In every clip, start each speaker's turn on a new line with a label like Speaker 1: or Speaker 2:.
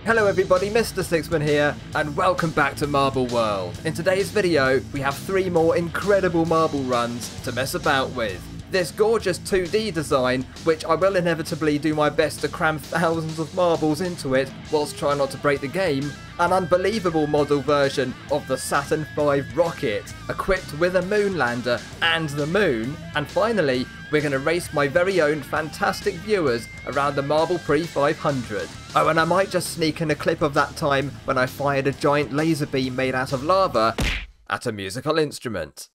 Speaker 1: Hello everybody, Mr. Sixman here, and welcome back to Marble World. In today's video, we have 3 more incredible marble runs to mess about with. This gorgeous 2D design, which I will inevitably do my best to cram thousands of marbles into it, whilst trying not to break the game. An unbelievable model version of the Saturn V rocket, equipped with a moon lander and the moon. And finally, we're going to race my very own fantastic viewers around the Marble Prix 500. Oh, and I might just sneak in a clip of that time when I fired a giant laser beam made out of lava at a musical instrument.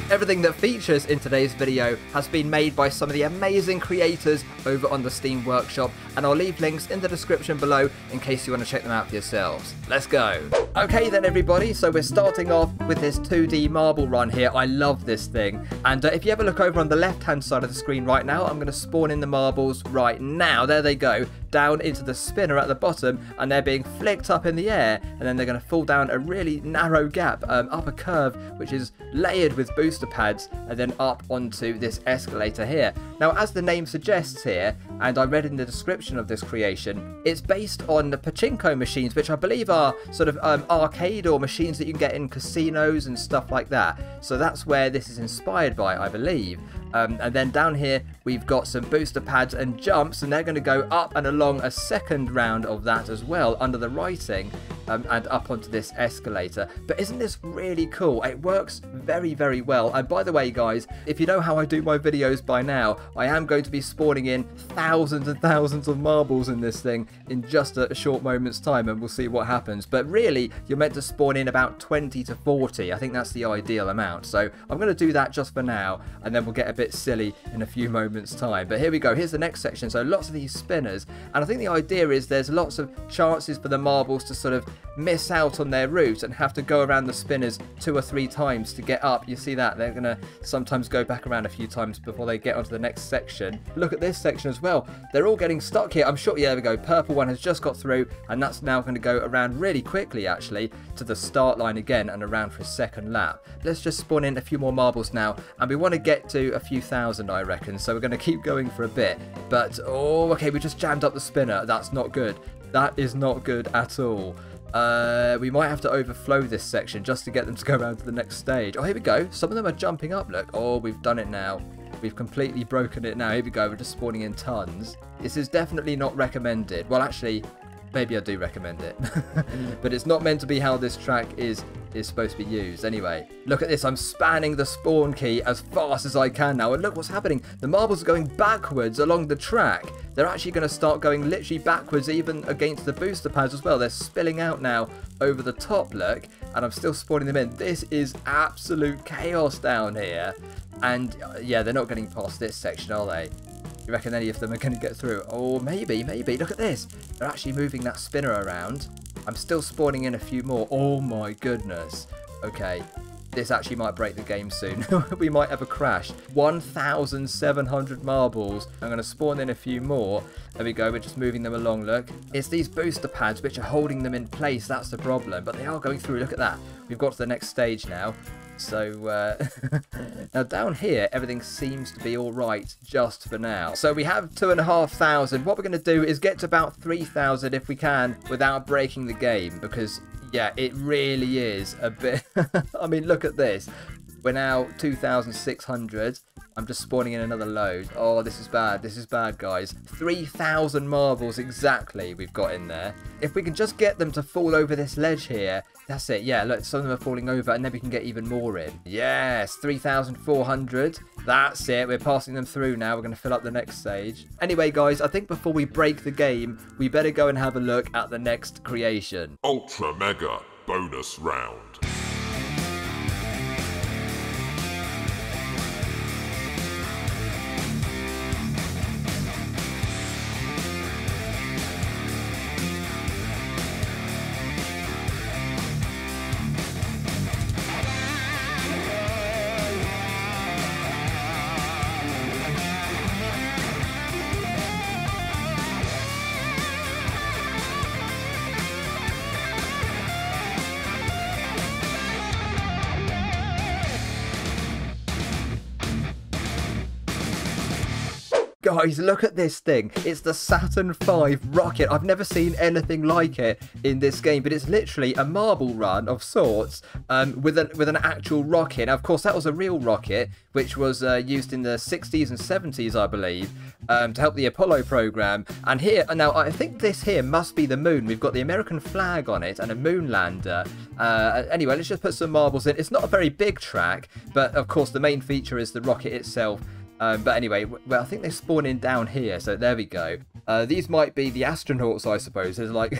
Speaker 1: Everything that features in today's video has been made by some of the amazing creators over on the Steam Workshop, and I'll leave links in the description below in case you want to check them out for yourselves. Let's go! Okay then everybody, so we're starting off with this 2D marble run here. I love this thing, and if you ever look over on the left hand side of the screen right now, I'm going to spawn in the marbles right now. There they go, down into the spinner at the bottom, and they're being flicked up in the air, and then they're going to fall down a really narrow gap, up a curve which is layered with booster pads, and then up onto this escalator here. Now, as the name suggests here, and I read in the description of this creation, it's based on the Pachinko machines, which I believe are sort of arcade or machines that you can get in casinos and stuff like that. So that's where this is inspired by, I believe. And then down here we've got some booster pads and jumps, and they're going to go up and along a second round of that as well under the writing, and up onto this escalator. But isn't this really cool? It works very, very well. And by the way guys, if you know how I do my videos by now, I am going to be spawning in thousands and thousands of marbles in this thing in just a short moment's time, and we'll see what happens. But really, you're meant to spawn in about 20 to 40. I think that's the ideal amount. So I'm going to do that just for now, and then we'll get a bit silly in a few moments time. But here we go, here's the next section. So lots of these spinners, and I think the idea is there's lots of chances for the marbles to sort of miss out on their route and have to go around the spinners 2 or 3 times to get up. You see that they're gonna sometimes go back around a few times before they get onto the next section. Look at this section as well, they're all getting stuck here. I'm sure, yeah, there we go, purple one has just got through, and that's now going to go around really quickly actually to the start line again and around for a second lap. Let's just spawn in a few more marbles now, and we want to get to a few thousand, I reckon, so we're going to keep going for a bit. But oh, okay, we just jammed up the spinner. That's not good. That is not good at all. We might have to overflow this section just to get them to go around to the next stage. Oh, here we go, some of them are jumping up, look. Oh, we've done it now. We've completely broken it now. Here we go, we're just spawning in tons. This is definitely not recommended. Well, actually, maybe I do recommend it. But it's not meant to be how this track is supposed to be used. Anyway, look at this, I'm spanning the spawn key as fast as I can now, and look what's happening. The marbles are going backwards along the track. They're actually going to start going literally backwards even against the booster pads as well. They're spilling out now over the top, look, and I'm still spawning them in. This is absolute chaos down here, and yeah, they're not getting past this section, are they? You reckon any of them are going to get through? Oh, maybe. Look at this. They're actually moving that spinner around. I'm still spawning in a few more. Oh my goodness. Okay, this actually might break the game soon. We might have a crash. 1,700 marbles. I'm going to spawn in a few more. There we go, we're just moving them along, look. It's these booster pads which are holding them in place. That's the problem. But they are going through. Look at that. We've got to the next stage now. So now down here everything seems to be all right just for now. So we have 2,500. What we're going to do is get to about 3,000 if we can without breaking the game, because yeah, it really is a bit I mean, look at this. We're now 2,600. I'm just spawning in another load. Oh, this is bad. This is bad, guys. 3,000 marbles exactly we've got in there. If we can just get them to fall over this ledge here, that's it. Yeah, look, some of them are falling over, and then we can get even more in. Yes, 3,400. That's it. We're passing them through now. We're going to fill up the next stage. Anyway, guys, I think before we break the game, we better go and have a look at the next creation.
Speaker 2: Ultra Mega Bonus Round.
Speaker 1: Guys, look at this thing. It's the Saturn V rocket. I've never seen anything like it in this game, but it's literally a marble run of sorts with an actual rocket. Now, of course, that was a real rocket, which was used in the 60s and 70s, I believe, to help the Apollo program. And here, now, I think this here must be the moon. We've got the American flag on it and a moon lander. Anyway, let's just put some marbles in. It's not a very big track, but of course, the main feature is the rocket itself. But anyway, well, I think they spawn in down here, so there we go. These might be the astronauts, I suppose. There's like,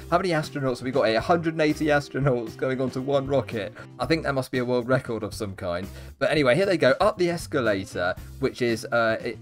Speaker 1: how many astronauts have we got here? 180 astronauts going onto one rocket. I think that must be a world record of some kind. But anyway, here they go, up the escalator, which is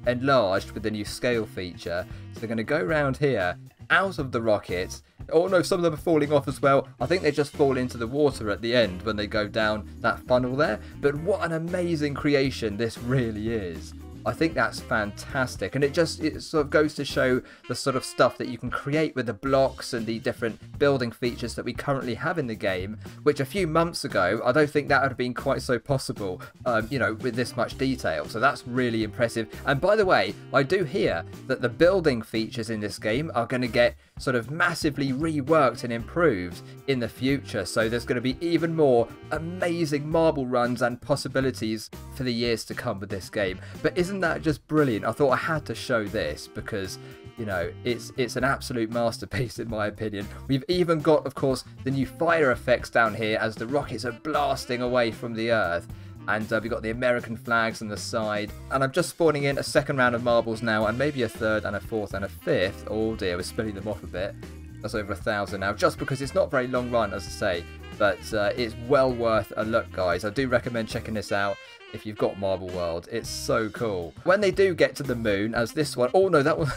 Speaker 1: enlarged with the new scale feature. So they're going to go around here, out of the rockets. Oh no, some of them are falling off as well. I think they just fall into the water at the end when they go down that funnel there. But what an amazing creation this really is. I think that's fantastic, and it sort of goes to show the sort of stuff that you can create with the blocks and the different building features that we currently have in the game, which a few months ago I don't think that would have been quite so possible, you know, with this much detail. So that's really impressive. And by the way, I do hear that the building features in this game are going to get sort of massively reworked and improved in the future, so there's going to be even more amazing marble runs and possibilities for the years to come with this game. But isn't that just brilliant? I thought I had to show this because, you know, it's an absolute masterpiece in my opinion. We've even got, of course, the new fire effects down here as the rockets are blasting away from the Earth. And we've got the American flags on the side. And I'm just spawning in a second round of marbles now, and maybe a third and a fourth and a fifth. Oh dear, we're splitting them off a bit. That's over 1,000 now, just because it's not a very long run, as I say. But it's well worth a look, guys. I do recommend checking this out if you've got Marble World. It's so cool. When they do get to the moon, as this one... Oh no, that one...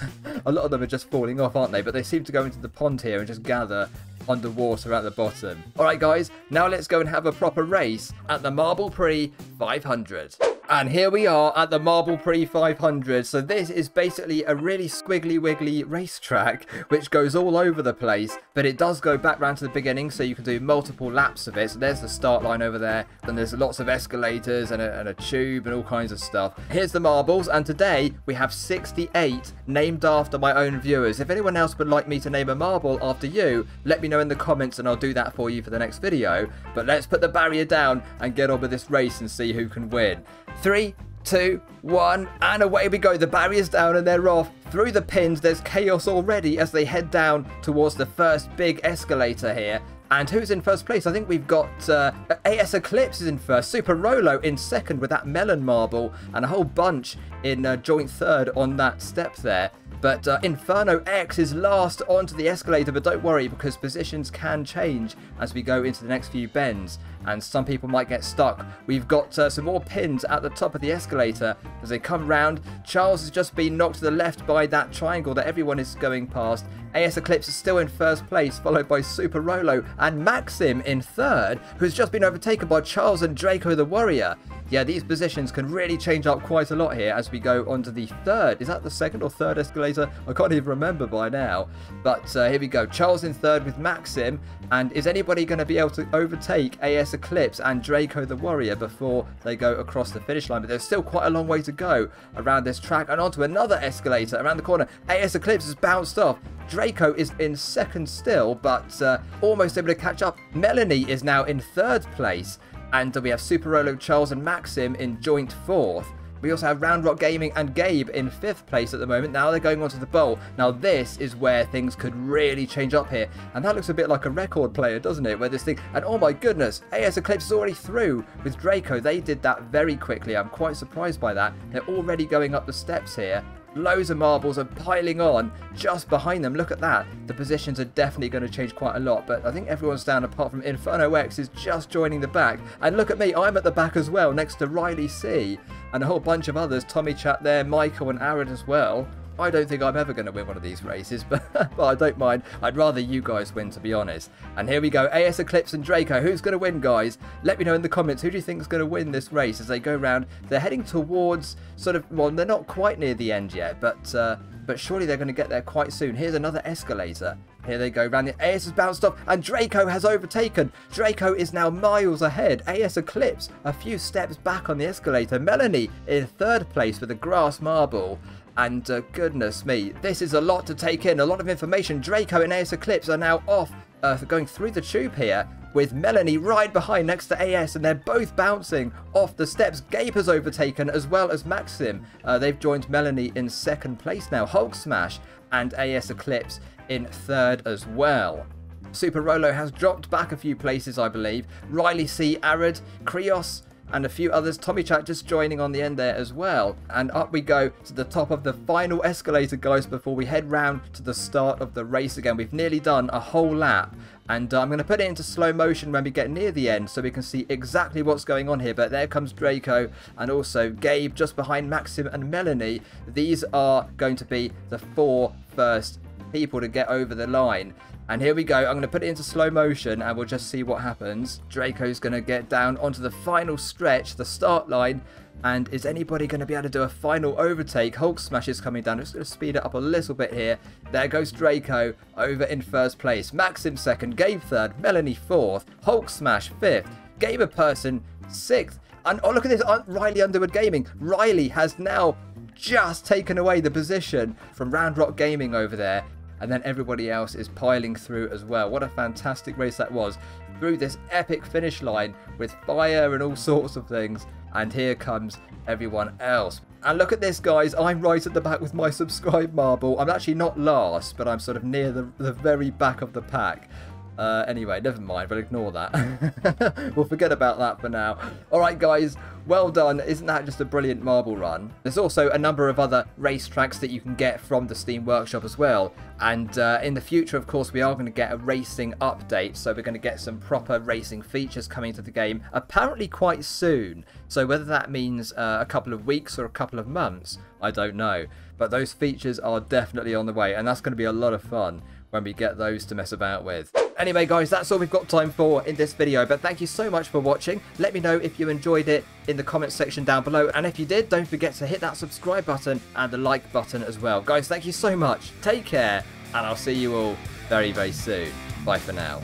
Speaker 1: a lot of them are just falling off, aren't they? But they seem to go into the pond here and just gather underwater at the bottom. Alright guys, now let's go and have a proper race at the TheMarble Prix 500. And here we are at the TheMarble Prix 500. So this is basically a really squiggly wiggly racetrack which goes all over the place, but it does go back round to the beginning, so you can do multiple laps of it. So there's the start line over there, then there's lots of escalators and a tube and all kinds of stuff. Here's the marbles, and today we have 68 named after my own viewers. If anyone else would like me to name a marble after you, let me know in the comments and I'll do that for you for the next video. But let's put the barrier down and get on with this race and see who can win. 3, 2, 1, and away we go. The barrier's down and they're off. Through the pins, there's chaos already as they head down towards the first big escalator here. And who's in first place? I think we've got AS Eclipse is in first, Super Rolo in second with that melon marble, and a whole bunch in joint third on that step there. But Inferno X is last onto the escalator, but don't worry because positions can change as we go into the next few bends and some people might get stuck. We've got some more pins at the top of the escalator as they come round. Charles has just been knocked to the left by that triangle that everyone is going past. AS Eclipse is still in first place, followed by Super Rolo and Maxim in third, who's just been overtaken by Charles and Draco the Warrior. Yeah, these positions can really change up quite a lot here as we go on to the third. Is that the second or third escalator? I can't even remember by now. But here we go. Charles in third with Maxim. And is anybody going to be able to overtake AS Eclipse and Draco the Warrior before they go across the finish line? But there's still quite a long way to go around this track and onto another escalator around the corner. AS Eclipse has bounced off. Draco is in second still, but almost able to catch up. Melanie is now in third place. And we have Super Rolo, Charles and Maxim in joint fourth. We also have Round Rock Gaming and Gabe in fifth place at the moment. Now they're going on to the bowl. Now this is where things could really change up here. And that looks a bit like a record player, doesn't it? Where this thing... And oh my goodness, AS Eclipse is already through with Draco. They did that very quickly. I'm quite surprised by that. They're already going up the steps here. Loads of marbles are piling on just behind them. Look at that. The positions are definitely going to change quite a lot, but I think everyone's down apart from Inferno X is just joining the back. And look at me, I'm at the back as well, next to Riley C. And a whole bunch of others. Tommy Chat there, Michael and Aaron as well. I don't think I'm ever going to win one of these races, but I don't mind. I'd rather you guys win, to be honest. And here we go. AS Eclipse and Draco. Who's going to win, guys? Let me know in the comments. Who do you think is going to win this race as they go round? They're heading towards sort of... Well, they're not quite near the end yet, but surely they're going to get there quite soon. Here's another escalator. Here they go round. The AS has bounced off and Draco has overtaken. Draco is now miles ahead. AS Eclipse a few steps back on the escalator. Melanie in third place with a grass marble. And goodness me, this is a lot to take in, a lot of information. Draco and AS Eclipse are now off, going through the tube here, with Melanie right behind next to AS, and they're both bouncing off the steps. Gabe has overtaken, as well as Maxim. They've joined Melanie in second place now. Hulk Smash and AS Eclipse in third as well. Super Rolo has dropped back a few places, I believe. Riley C, Arid, Krios, and a few others. Tommy Chat just joining on the end there as well. And up we go to the top of the final escalator, guys, before we head round to the start of the race again. We've nearly done a whole lap. And I'm going to put it into slow motion when we get near the end so we can see exactly what's going on here. But there comes Draco and also Gabe just behind Maxim and Melanie. These are going to be the 4 first people to get over the line. And here we go. I'm going to put it into slow motion and we'll just see what happens. Draco's going to get down onto the final stretch, the start line. And is anybody going to be able to do a final overtake? Hulk Smash is coming down. I'm just going to speed it up a little bit here. There goes Draco over in first place. Maxim second, Gabe third, Melanie fourth, Hulk Smash fifth, Gamer Person sixth. And oh, look at this, Riley Underwood Gaming. Riley has now just taken away the position from Round Rock Gaming over there. And then everybody else is piling through as well. What a fantastic race that was. Through this epic finish line with fire and all sorts of things. And here comes everyone else. And look at this, guys. I'm right at the back with my subscribe marble. I'm actually not last, but I'm sort of near the very back of the pack. Anyway, never mind. We'll ignore that. We'll forget about that for now. All right, guys. Well done. Isn't that just a brilliant marble run? There's also a number of other racetracks that you can get from the Steam Workshop as well. And in the future, of course, we are going to get a racing update. So we're going to get some proper racing features coming to the game apparently quite soon. So whether that means a couple of weeks or a couple of months, I don't know. But those features are definitely on the way. And that's going to be a lot of fun when we get those to mess about with. Anyway, guys, that's all we've got time for in this video, but thank you so much for watching. Let me know if you enjoyed it in the comments section down below, and if you did, don't forget to hit that subscribe button and the like button as well. Guys, thank you so much. Take care, and I'll see you all very, very soon. Bye for now.